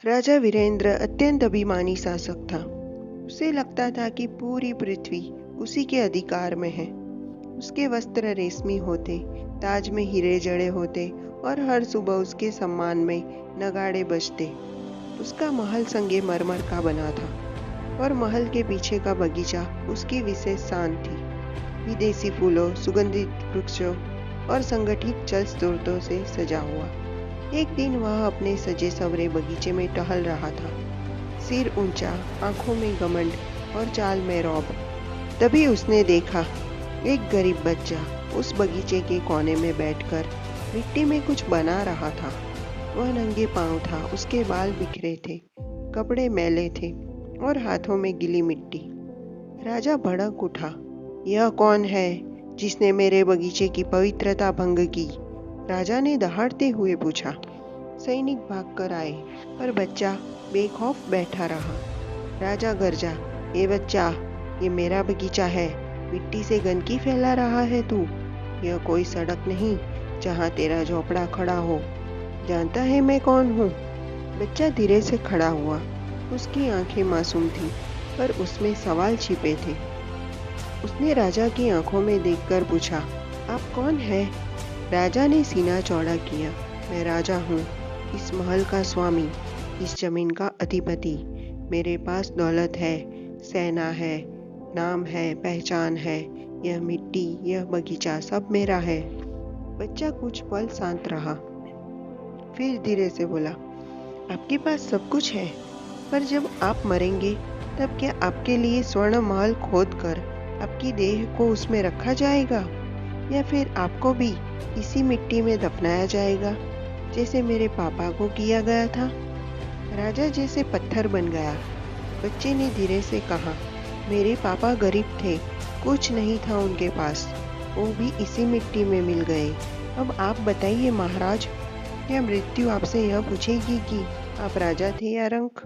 राजा वीरेंद्र अत्यंत अभिमानी शासक था। उसे लगता था कि पूरी पृथ्वी उसी के अधिकार में है। उसके वस्त्र रेशमी होते, ताज में हीरे जड़े होते और हर सुबह उसके सम्मान में नगाड़े बजते। उसका महल संगमरमर का बना था और महल के पीछे का बगीचा उसकी विशेष शान थी। विदेशी फूलों, सुगंधित वृक्षों और संगठित जल स्रोतों से सजा हुआ। एक दिन वह अपने सजे सवरे बगीचे में टहल रहा था, सिर ऊंचा, आंखों में घमंड और चाल में रौब। तभी उसने देखा एक गरीब बच्चा उस बगीचे के कोने में बैठकर मिट्टी में कुछ बना रहा था। वह नंगे पांव था, उसके बाल बिखरे थे, कपड़े मैले थे और हाथों में गीली मिट्टी। राजा भड़क उठा। यह कौन है जिसने मेरे बगीचे की पवित्रता भंग की? राजा ने दहाड़ते हुए पूछा। सैनिक भागकर आए, पर बच्चा बेखौफ बैठा रहा। राजा गरजा, ये बच्चा, ये मेरा बगीचा है। मिट्टी से गंदगी फैला रहा है तू। यह कोई सड़क नहीं जहाँ तेरा झोपड़ा खड़ा हो। जानता है मैं कौन हूँ? बच्चा धीरे से खड़ा हुआ। उसकी आंखें मासूम थी, पर उसमें सवाल छिपे थे। उसने राजा की आंखों में देखकर पूछा, आप कौन है? राजा ने सीना चौड़ा किया। मैं राजा हूँ, इस महल का स्वामी, इस जमीन का अधिपति। मेरे पास दौलत है, सेना है, नाम है, पहचान है। यह मिट्टी, यह बगीचा सब मेरा है। बच्चा कुछ पल शांत रहा, फिर धीरे से बोला, आपके पास सब कुछ है, पर जब आप मरेंगे तब क्या आपके लिए स्वर्ण महल खोद कर आपकी देह को उसमें रखा जाएगा, या फिर आपको भी इसी मिट्टी में दफनाया जाएगा जैसे मेरे पापा को किया गया था? राजा जैसे पत्थर बन गया। बच्चे ने धीरे से कहा, मेरे पापा गरीब थे, कुछ नहीं था उनके पास, वो भी इसी मिट्टी में मिल गए। अब आप बताइए महाराज, क्या मृत्यु आपसे यह पूछेगी कि आप राजा थे या रंक?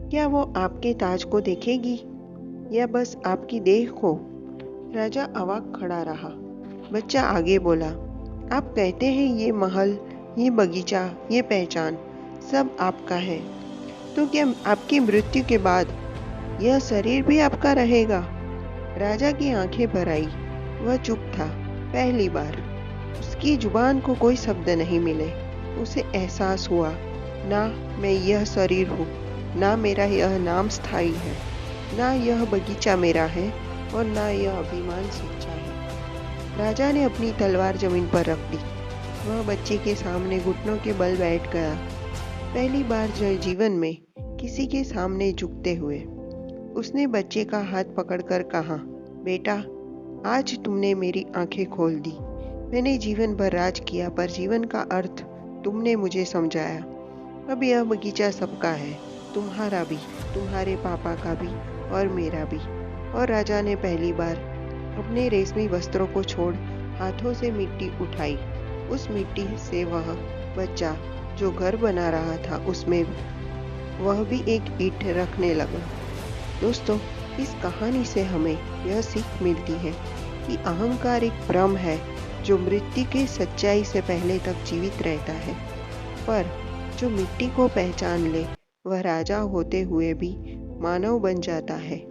क्या वो आपके ताज को देखेगी या बस आपकी देह को? राजा अवाक खड़ा रहा। बच्चा आगे बोला, आप कहते हैं ये महल, ये बगीचा, ये पहचान सब आपका है, तो क्या आपकी मृत्यु के बाद यह शरीर भी आपका रहेगा? राजा की आंखें भर आई। वह चुप था। पहली बार उसकी जुबान को कोई शब्द नहीं मिले। उसे एहसास हुआ, ना मैं यह शरीर हूँ, ना मेरा यह नाम स्थायी है, ना यह बगीचा मेरा है और ना यह अभिमान सच्चा है। राजा ने अपनी तलवार जमीन पर रख दी। वह बच्चे के सामने घुटनों के बल बैठ गया, पहली बार जीवन में किसी के सामने झुकते हुए। उसने बच्चे का हाथ पकड़कर कहा, बेटा, आज तुमने मेरी आंखें खोल दी। मैंने जीवन भर राज किया, पर जीवन का अर्थ तुमने मुझे समझाया। अब यह बगीचा सबका है, तुम्हारा भी, तुम्हारे पापा का भी और मेरा भी। और राजा ने पहली बार अपने रेशमी वस्त्रों को छोड़ हाथों से मिट्टी उठाई। उस मिट्टी से वह बच्चा जो घर बना रहा था, उसमें वह भी एक ईंट रखने लगा। दोस्तों, इस कहानी से हमें यह सीख मिलती है कि अहंकार एक भ्रम है जो मृत्यु की सच्चाई से पहले तक जीवित रहता है, पर जो मिट्टी को पहचान ले वह राजा होते हुए भी मानव बन जाता है।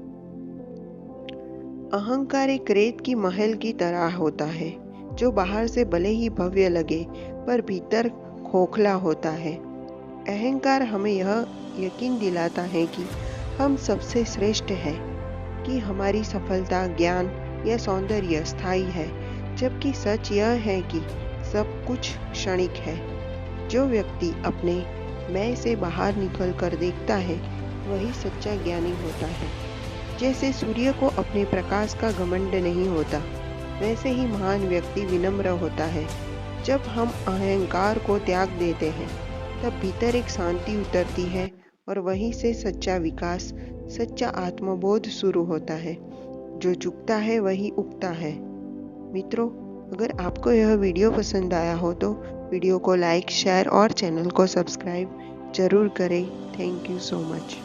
अहंकार एक रेत की महल की तरह होता है, जो बाहर से भले ही भव्य लगे पर भीतर खोखला होता है। अहंकार हमें यह यकीन दिलाता है कि हम सबसे श्रेष्ठ हैं, कि हमारी सफलता, ज्ञान या सौंदर्य स्थायी है, जबकि सच यह है कि सब कुछ क्षणिक है। जो व्यक्ति अपने मैं से बाहर निकल कर देखता है, वही सच्चा ज्ञानी होता है। जैसे सूर्य को अपने प्रकाश का घमंड नहीं होता, वैसे ही महान व्यक्ति विनम्र होता है। जब हम अहंकार को त्याग देते हैं, तब भीतर एक शांति उतरती है और वहीं से सच्चा विकास, सच्चा आत्मबोध शुरू होता है। जो झुकता है वही उगता है। मित्रों, अगर आपको यह वीडियो पसंद आया हो तो वीडियो को लाइक, शेयर और चैनल को सब्सक्राइब जरूर करें। Thank you so much.